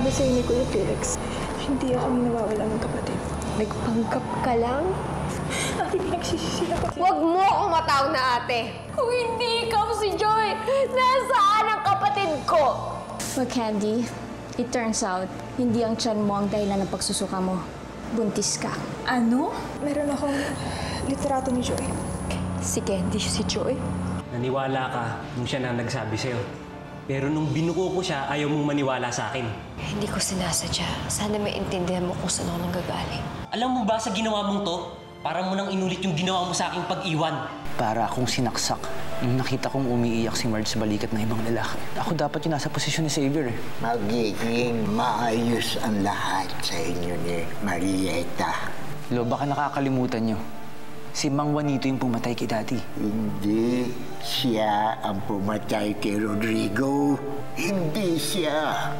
Sabi sa'yo ni Kuya Felix, hindi ako ninawawala ng kapatid. Nagpanggap ka lang? Ate, nagsisisi ako. Huwag mo akong matawag na ate! Kung hindi ikaw si Joy, nasaan ang kapatid ko? Well, Candy, it turns out, hindi ang tiyan mo ang dahilan ng pagsusuka mo. Buntis ka. Ano? Meron akong litrato ni Joy. Si Candy, si Joy? Naniwala ka nung siya na nagsabi sa'yo. Pero nung binuko ko siya, ayaw mong maniwala sa akin. Hindi ko sinasadya. Sana maintindihan mo kung saan ako nanggagaling. Alam mo ba sa ginawa mong to, parang mo nang inulit yung ginawa mo sa aking pag-iwan. Para akong sinaksak nung nakita kong umiiyak si Marge sa balikat ng ibang lalaki. Ako dapat yung nasa posisyon ni Xavier eh. Magiging maayos ang lahat sa inyo ni Marieta. Lo, baka nakakalimutan nyo. Si Mang Juanito yung pumatay kay Daddy. Hindi siya ang pumatay kay Rodrigo. Hindi siya.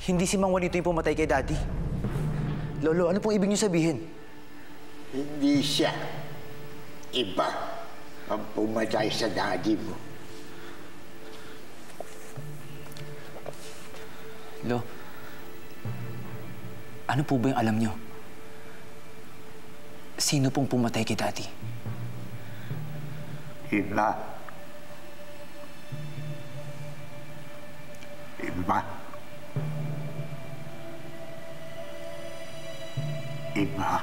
Hindi si Mang Juanito yung pumatay kay Daddy. Lolo, ano pong ibig niyo sabihin? Hindi siya. Iba ang pumatay sa daddy mo. Lo, ano po ba yung alam niyo? Sino pong pumatay kay Daddy? Iba. Iba. Iba.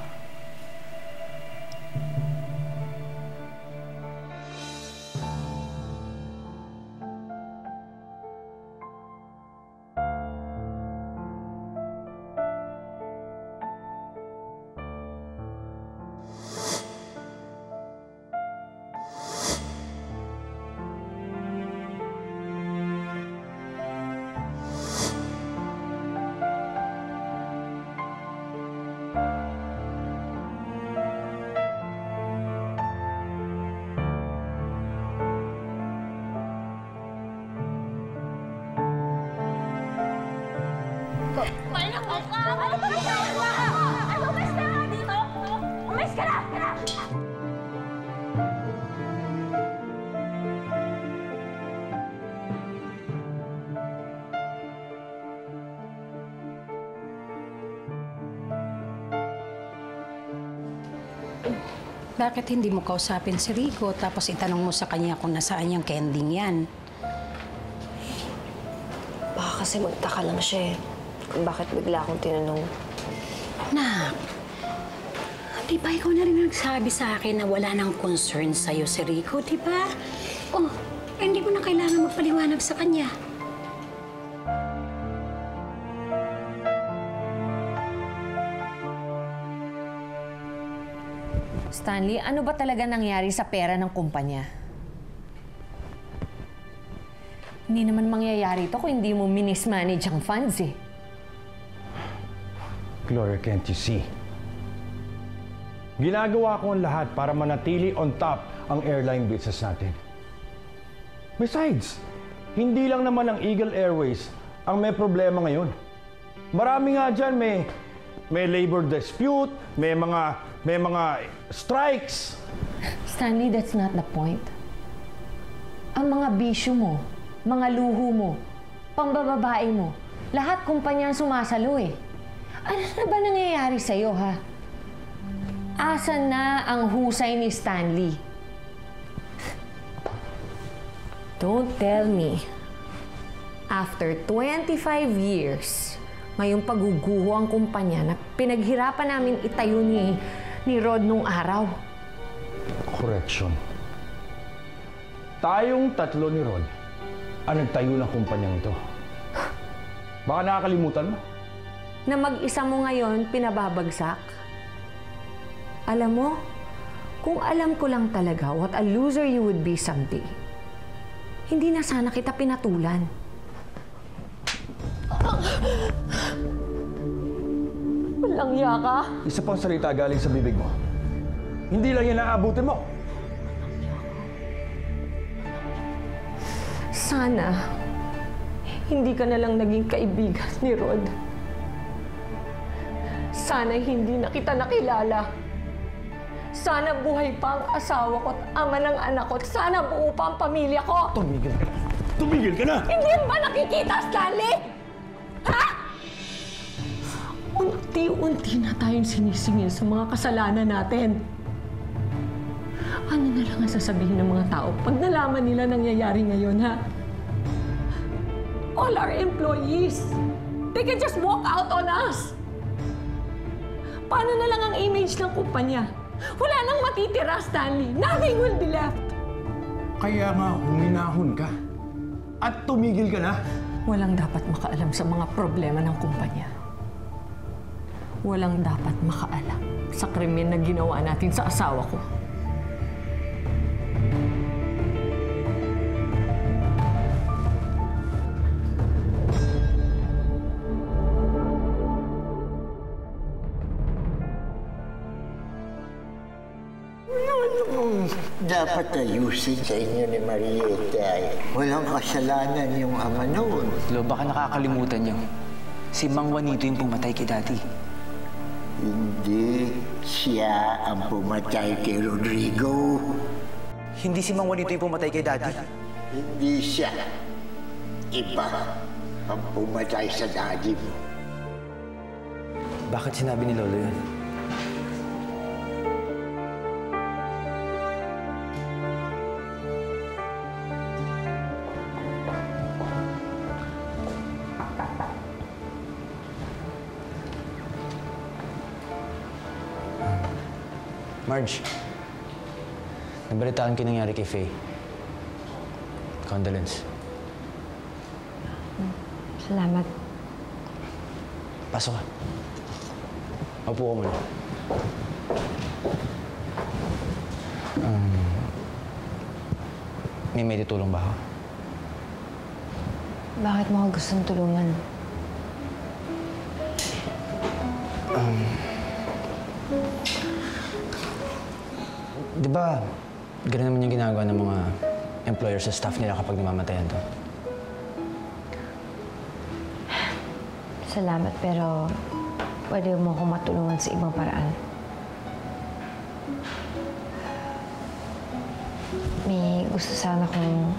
Malakot ka! Ano ba ginagawa ka? Ano, umalis ka nga dito? Umalis ka na! Bakit hindi mo kausapin si Rico tapos itanong mo sa kanya kung nasaan yung kending yan? Baka kasi magtaka lang siya eh. Kung bakit bigla akong tinanong. Nak, di ba ikaw na rin nagsabi sa akin na wala nang concern sa'yo si Rico, di ba? Oh, hindi mo na kailangan magpaliwanag sa kanya. Stanley, ano ba talaga nangyari sa pera ng kumpanya? Hindi naman mangyayari ito kung hindi mo minismanage ang funds eh. Gloria, can't you see? Ginagawa ko ang lahat para manatili on top ang airline business natin. Besides, hindi lang naman ang Eagle Airways ang may problema ngayon. Marami nga dyan, may labor dispute, may mga strikes. Stanley, that's not the point. Ang mga bisyo mo, mga luho mo, pambababae mo, lahat kumpanya ang sumasalo eh. Ano na ba nangyayari sa'yo, ha? Asan na ang husay ni Stanley? Don't tell me. After 25 years, ngayong paguguho ang kumpanya na pinaghirapan namin itayo ni Rod nung araw. Correction. Tayong tatlo ni Rod ang nagtayo ng kumpanyang ito. Baka nakakalimutan mo? Na mag-isa mo ngayon pinababagsak? Alam mo, kung alam ko lang talaga what a loser you would be someday, hindi na sana kita pinatulan. Walang iya ka? Isa pang salita galing sa bibig mo. Hindi lang yan naabutin mo. Sana, hindi ka na lang naging kaibigan ni Rod. Sana hindi na kita nakilala. Sana buhay pa ang asawa ko at ama ng anak ko. At sana buo pa ang pamilya ko. Tumigil ka na! Tumigil ka na! Hindi mo ba nakikita, Stanley? Ha? Unti-unti na tayong sinisingil sa mga kasalanan natin. Ano na lang ang sasabihin ng mga tao pag nalaman nila nangyayari ngayon, ha? All our employees, they can just walk out on us. Paano na lang ang image ng kumpanya? Wala nang matitira, Stanley. Nothing will be left. Kaya nga, huminahon ka. At tumigil ka na. Walang dapat makaalam sa mga problema ng kumpanya. Walang dapat makaalam sa krimen na ginawa natin sa asawa ko. Dapat ayusin sa inyo ni Marieta. Walang kasalanan yung ama noon. Lo, baka nakakalimutan niyo. Si Mang Juanito yung pumatay kay Daddy. Hindi siya ang pumatay kay Rodrigo. Hindi si Mang Juanito yung pumatay kay Daddy. Hindi siya. Iba ang pumatay sa daddy mo. Bakit sinabi ni Lolo yun? Marge, nabalitaan ko yung nangyari kay Faye. Condolence. Salamat. Pasok ka. Upo ka muna. May tutulong ba ako? Bakit mo ako gustong tulungan? Di ba, ganun naman yung ginagawa ng mga employer sa staff nila kapag namamatayan to? Salamat, pero pwede mo akong matulungan sa ibang paraan. May gusto sana kong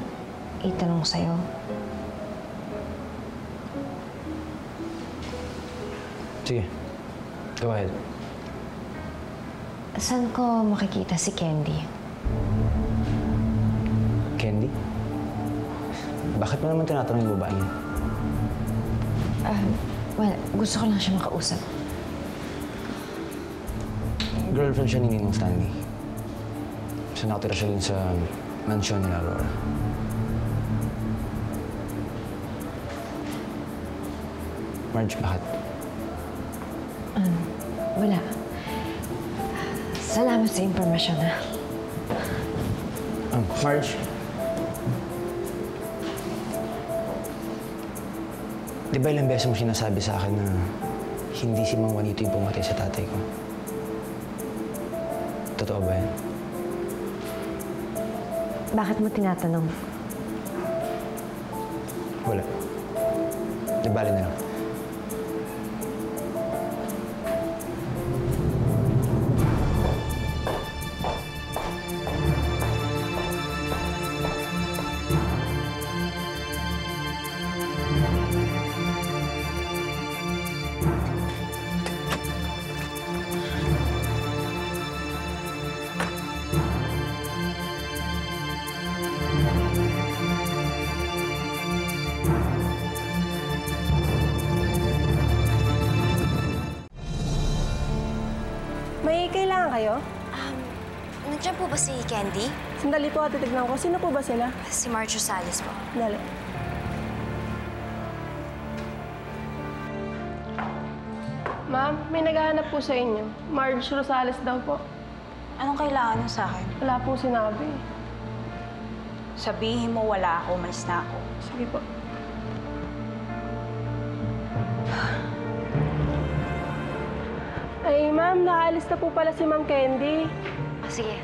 itanong sa'yo. Sige, go ahead. Saan ko makikita si Candy? Candy? Bakit mo naman tinatanong yung babae niya? Well, gusto ko lang siya makausap. Girlfriend siya ni Ninong Stanley. So nakatira siya dun sa mansyon nila, Aurora. Marge, bakit? Wala. Salamat sa impormasyon, ha? Marge. Di ba ilang beses mo sinasabi sa akin na hindi si Mang Juanito yung pumatay sa tatay ko? Totoo ba yan? Bakit mo tinatanong? Wala. Di bali na lang. May kailangan kayo? Nandiyan po ba si Candy? Sandali po, titignan ko. Sino po ba sila? Si Marge Rosales po. Dali. Ma'am, may naghahanap po sa inyo. Marge Rosales daw po. Anong kailangan mo sa akin? Wala pong sinabi. Sabihin mo wala ako, umalis na ako. Sige po. Ay, ma'am, nakaalis na po pala si Ma'am Candy. Sige,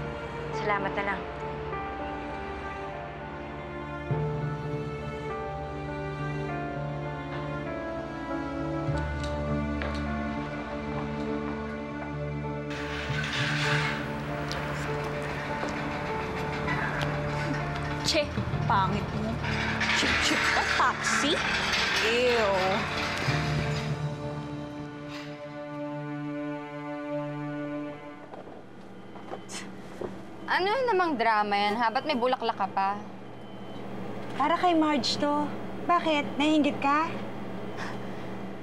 salamat na lang. Che, pangit mo. Chip-chip ka, taxi? Ew. Ano namang drama yan, ha? Ba't may bulaklak ka pa? Para kay Marge to. Bakit? Nahingit ka?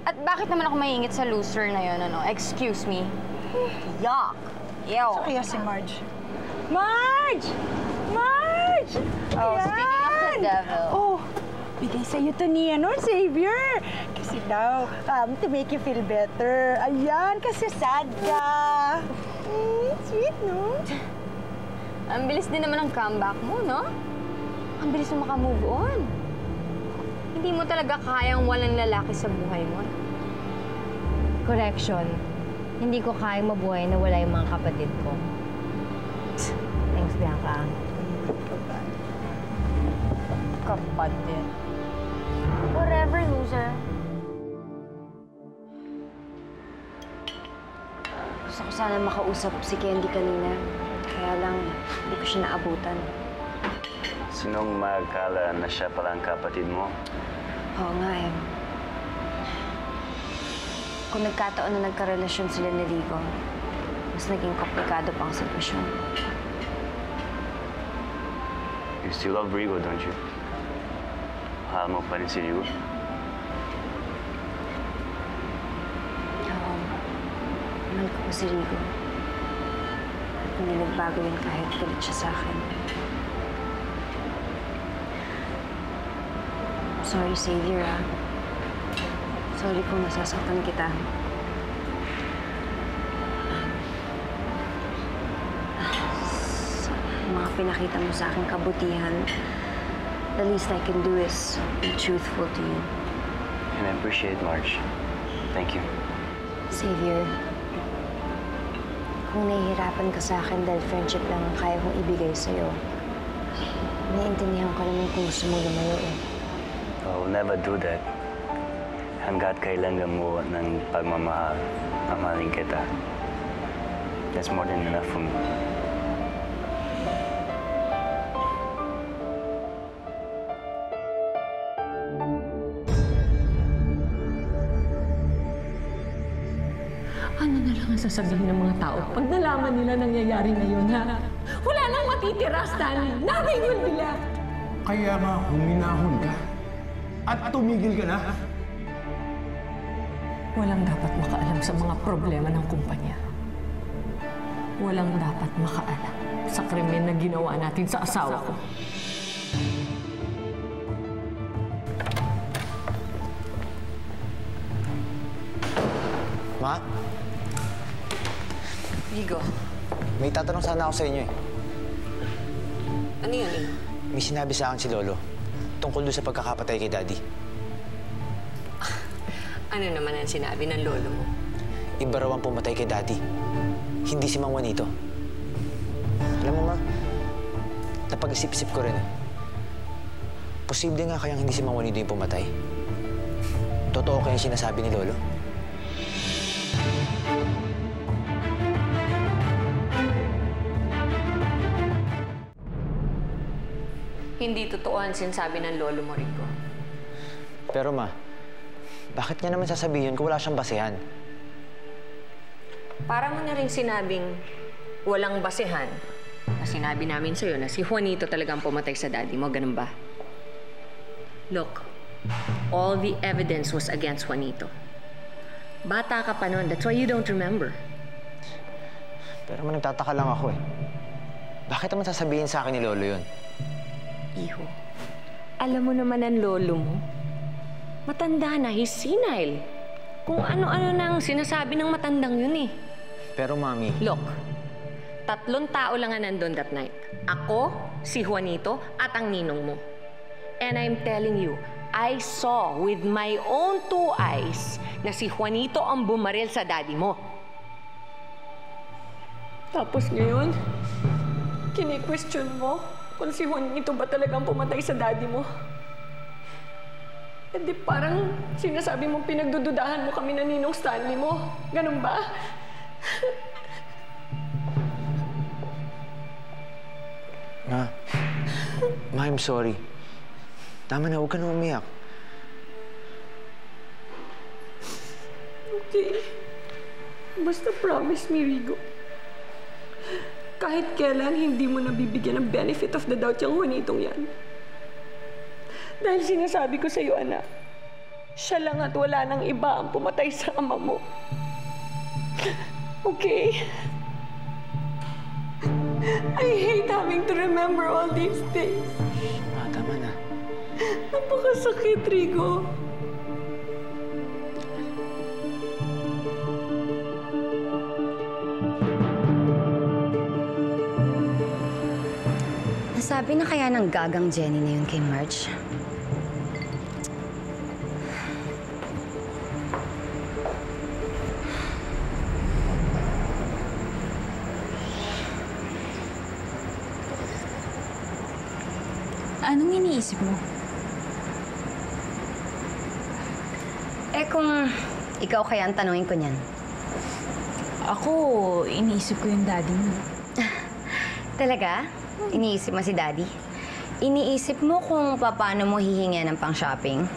At bakit naman ako maingit sa loser na yun, ano? Excuse me. Yuck! Ew. So kaya si Marge. Marge! Marge! Oh, speaking of the devil. Oh, bigay sa'yo to ni Xavier. Kasi daw, to make you feel better. Ayan, kasi sad ka. Sweet, no? Ang bilis din naman ang comeback mo, no? Ang bilis mo makamove on. Hindi mo talaga kayang walang lalaki sa buhay mo. Correction. Hindi ko kayang mabuhay na wala yung mga kapatid ko. Thanks, Bianca. Kapatid. Whatever, loser. Gusto ko sana makausap si Candy kanina. Kaya lang, hindi ko siya naabutan. Sinong magkala na siya palang kapatid mo? Oo nga eh. Kung nagkataon na nagkarelasyon sila ni Rico, mas naging komplikado pa ang sitwasyon. You still love Rico, don't you? Mahal mo pa rin si Rico? Oo. Mahal ko po si Rico. At hindi nagbago yun kahit galit siya sa akin. Sorry, Xavier, ah. Sorry kung nasasaktan kita. Sa mga pinakita mo sa aking kabutihan, the least I can do is be truthful to you. And I appreciate Marge. Thank you. Xavier, kung nahihirapan ka sa akin dahil friendship lang ang kaya kong ibigay sa'yo, naiintindihan ko naman kung gusto mo lumayo eh. I'll never do that. Hanggat kailangan mo ng pagmamahal, mamahalin kita. That's more than enough for me. Ano na lang ang sasabihin ng mga tao pag nalaman nila nangyayari ngayon, ha? Wala nang matitira, Stanley. Nothing will be left. Kaya nga, huminahon ka. At tumigil ka na. Walang dapat makaalam sa mga problema ng kumpanya. Walang dapat makaalam sa krimen na ginawa natin sa asawa ko. Ma? Rico, May tatanong sana ako sa inyo eh. ano yun eh? May sinabi sa akin si Lolo tungkol doon sa pagkakapatay kay Daddy. Ano naman ang sinabi ng lolo mo? Iba raw ang pumatay kay Daddy. Hindi si Mang Juanito. Alam mo, Ma, napag-isip-isip ko rin eh. Posible nga kayang hindi si Mang Juanito yung pumatay? Totoo kaya yung sinasabi ni Lolo? Hindi totoo ang sinasabi ng lolo mo, Rico. Pero Ma, bakit niya naman sasabihin kung wala siyang basehan? Para mo na rin sinabing walang basehan na sinabi namin sa'yo na si Juanito talagang pumatay sa daddy mo, ganun ba? Look, all the evidence was against Juanito. Bata ka pa nun, that's why you don't remember. Pero nagtataka lang ako eh. Bakit naman sasabihin sa akin ni Lolo yun? Iho, alam mo naman ang lolo mo. Matanda na, he's senile. Kung ano-ano nang sinasabi ng matandang yun eh. Pero Mami... Look, 3 tao lang ang nandun that night. Ako, si Juanito, at ang ninong mo. And I'm telling you, I saw with my own 2 eyes na si Juanito ang bumaril sa daddy mo. Tapos ngayon, kini-question mo kung si Juanito ba talagang pumatay sa daddy mo. E di parang sinasabi mong pinagdududahan mo kami na Ninong Stanley mo. Ganun ba? Ma, I'm sorry. Tama na, huwag ka na umiyak. Okay. Basta promise me, Rigo. Kahit kailan, hindi mo nabibigyan ng benefit of the doubt yung Juanitong yan. Dahil sinasabi ko sa'yo, anak, siya lang at wala nang iba ang pumatay sa ama mo. Okay? I hate having to remember all these things. Ma, tama na. Napakasakit, Rigo. Nasabi na kaya ng gagang Jenny na yun kay Marge? Anong iniisip mo? Kung ikaw kaya ang tanungin ko niyan. Ako, iniisip ko yung daddy mo. Talaga? Iniisip mo si daddy? Iniisip mo kung paano mo hihinga ng pang-shopping?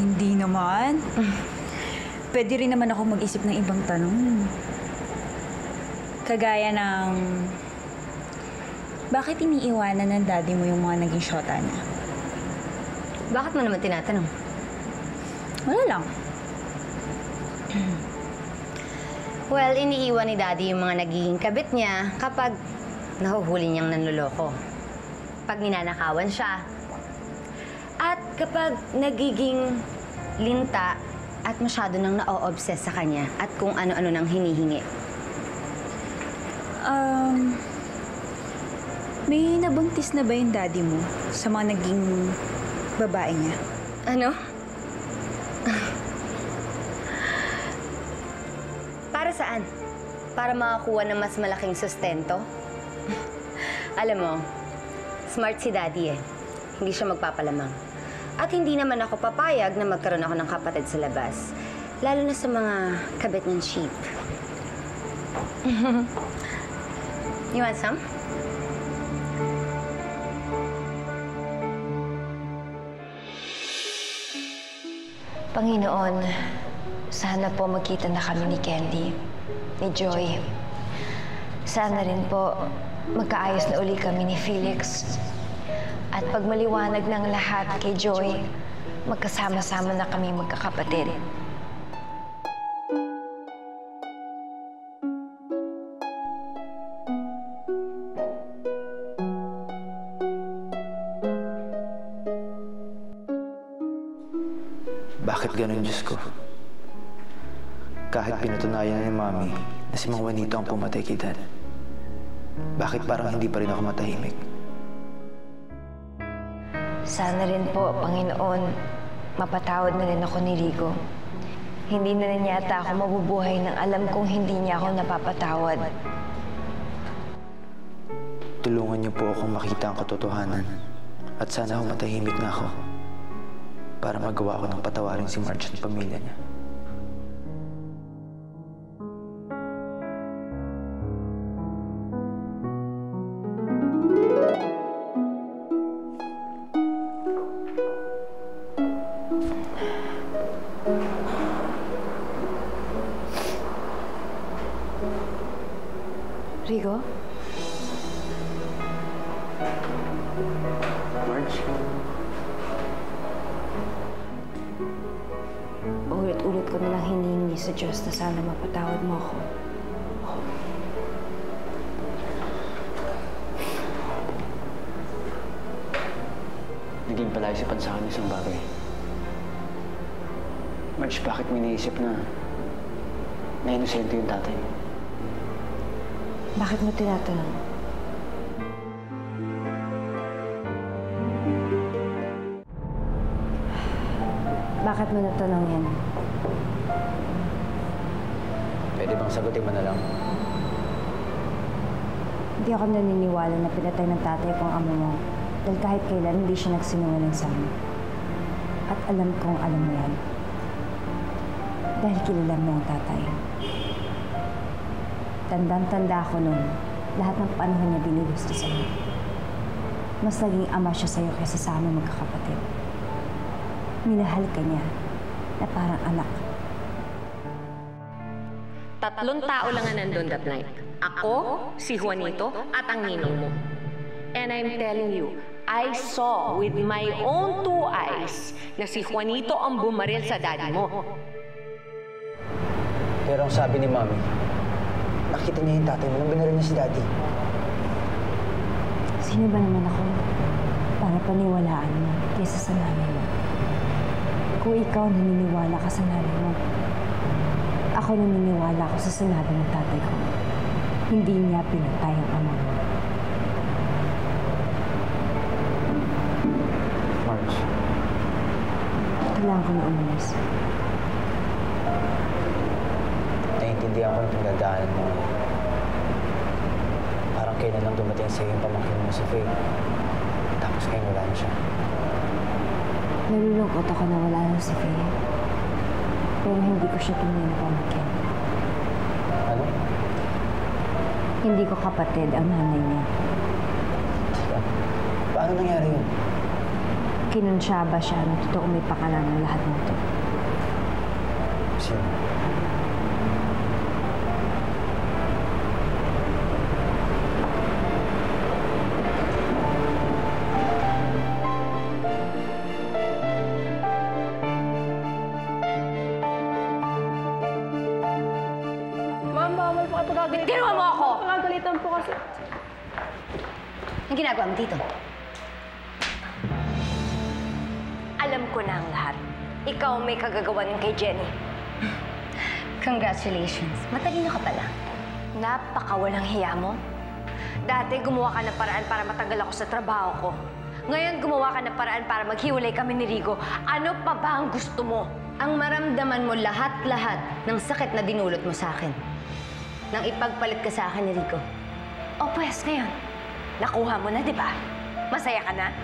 Hindi naman. Pwede rin naman ako mag-isip ng ibang tanong. Kagaya ng... Bakit iniiwanan ng daddy mo yung mga naging shota niya? Bakit mo naman tinatanong? Wala lang. Well, iniiwan ni daddy yung mga nagiging kabit niya kapag nahuhuli niyang nanloloko. Pag ninanakawan siya. At kapag nagiging linta at masyado nang na-o-obsess sa kanya at kung ano-ano nang hinihingi. May nabuntis na ba yung daddy mo sa mga naging babae niya? Ano? Para saan? Para makakuha ng mas malaking sustento? Alam mo, smart si daddy eh. Hindi siya magpapalamang. At hindi naman ako papayag na magkaroon ako ng kapatid sa labas. Lalo na sa mga kabit ng sheep. You want some? Panginoon, sana po magkita na kami ni Candy, ni Joy. Sana rin po magkaayos na uli kami ni Felix. At pag maliwanag ng lahat kay Joy, magkasama-sama na kami magkakapatid. Bakit ganun, Diyos ko? Kahit pinatunayan na ni Mami na si Mang Juanito ang pumatay kay Dad, bakit parang hindi pa rin ako matahimik? Sana rin po, Panginoon, mapatawad na rin ako ni Rigo. Hindi na rin yata ako mabubuhay nang alam kong hindi niya ako napapatawad. Tulungan niyo po akong makita ang katotohanan at sana ako matahimik na ako para magawa ko ng patawarin si Marge at pamilya niya. Rigo? Marge? Ulit-ulit ko nalang hinihingi sa Diyos na sana mapatawad mo ako. Naging palaisipan sa akin isang bagay. Marge, bakit mo iniisip na inosente yung tatay mo? Bakit mo tinatanong? Bakit mo natanong yan? Pwede bang sagutin mo na lang? Hindi ako naniniwala na pinatay ng tatay kong ama mo. Dahil kahit kailan, hindi siya nagsinungaling sa amin. At alam kong alam mo yan. Dahil kilala mo ang tatay. Tandang-tanda ako noon. Lahat ng panahon niya binugusto sa'yo. mas naging ama siya sa'yo kaysa sa amin magkakapatid. Minahal ka niya na parang anak. 3 tao lang ang nandun that night. Ako, si Juanito, at ang ninong mo. And I'm telling you, I saw with my own 2 eyes na si Juanito ang bumaril sa daddy mo. Pero ang sabi ni Mami, nakita niya yung tatay mo nang binaril niya si Daddy. Sino ba naman ako para paniwalaan mo kaysa sa nanay mo? Kung ikaw naniniwala ka sa nanay mo, ako naniniwala ako sa sinabi ng tatay ko. Hindi niya pinatay ang ama mo. Marge. Kailangan ko na umalis. Naiintindihan ko yung pinagdaanan mo. Parang kailan lang dumating sa'yo yung pamangkin mo si Faye. Tapos ngayon wala na siya. Nalulungkot ako na wala na si Faye. Pero hindi ko siya tunay na pamangkin. Ano? Hindi ko kapatid ang nanay niya. Paano nangyari yun? Kinunsyaba siya na totoo may pakanan ng lahat nito. Sino? Ma'am, bawal po kayo pagagalitan. Bitiruan mo ako! Pagagalitan po kasi. Ang ginagawa mo dito? Alam ko na ang lahat. Ikaw ang may kagagawa ng kay Jenny. Congratulations. Matalino ka pala. Napakawalang hiya mo. Dati gumawa ka ng paraan para matanggal ako sa trabaho ko. Ngayon gumawa ka ng paraan para maghiwalay kami ni Rigo. Ano pa ba ang gusto mo? Ang maramdaman mo lahat-lahat ng sakit na dinulot mo sa akin. Nang ipagpalit ka sa akin ni Rigo. O pues ngayon, nakuha mo na, di ba? Masaya ka na?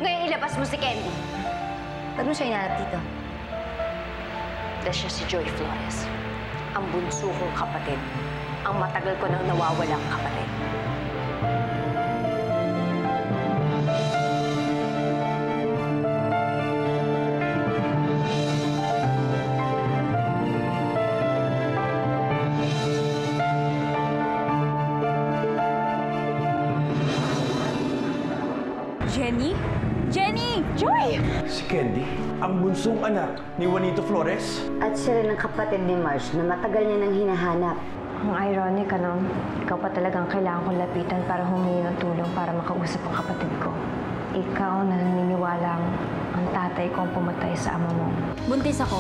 Ngayon ilabas mo si Candy. Ba't mo siya inanap dito? Dahil siya si Joy Flores. Ang bunso kong kapatid. Ang matagal ko nang nawawalang kapatid. Jenny? Jenny! Joy! Si Candy, ang bunsong anak ni Juanito Flores. At siya rin ang kapatid ni Marge na matagal niya nang hinahanap. Ang ironic, ano? Ikaw pa talagang kailangan kong lapitan para humingi ng tulong para makausap ang kapatid ko. Ikaw na naniniwalang ang tatay ko ang pumatay sa ama mo. Buntis ako.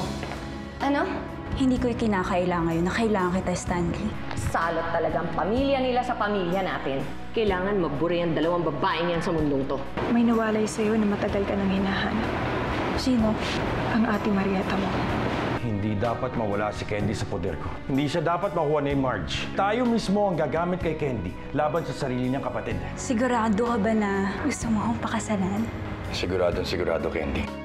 Ano? Hindi ko kinakailangan yun na kailangan kita, Stanley. Salot talagang pamilya nila sa pamilya natin. Kailangan magburi ang 2 babaeng yan sa mundong to. May nawalay sa'yo na matagal ka nang hinahanap. Sino? Ang ate Marieta mo. Hindi dapat mawala si Candy sa poder ko. Hindi siya dapat makuha ni Marge. Tayo mismo ang gagamit kay Candy laban sa sarili niyang kapatid. Sigurado ka ba na gusto mo akong pakasalan? Sigurado, Candy.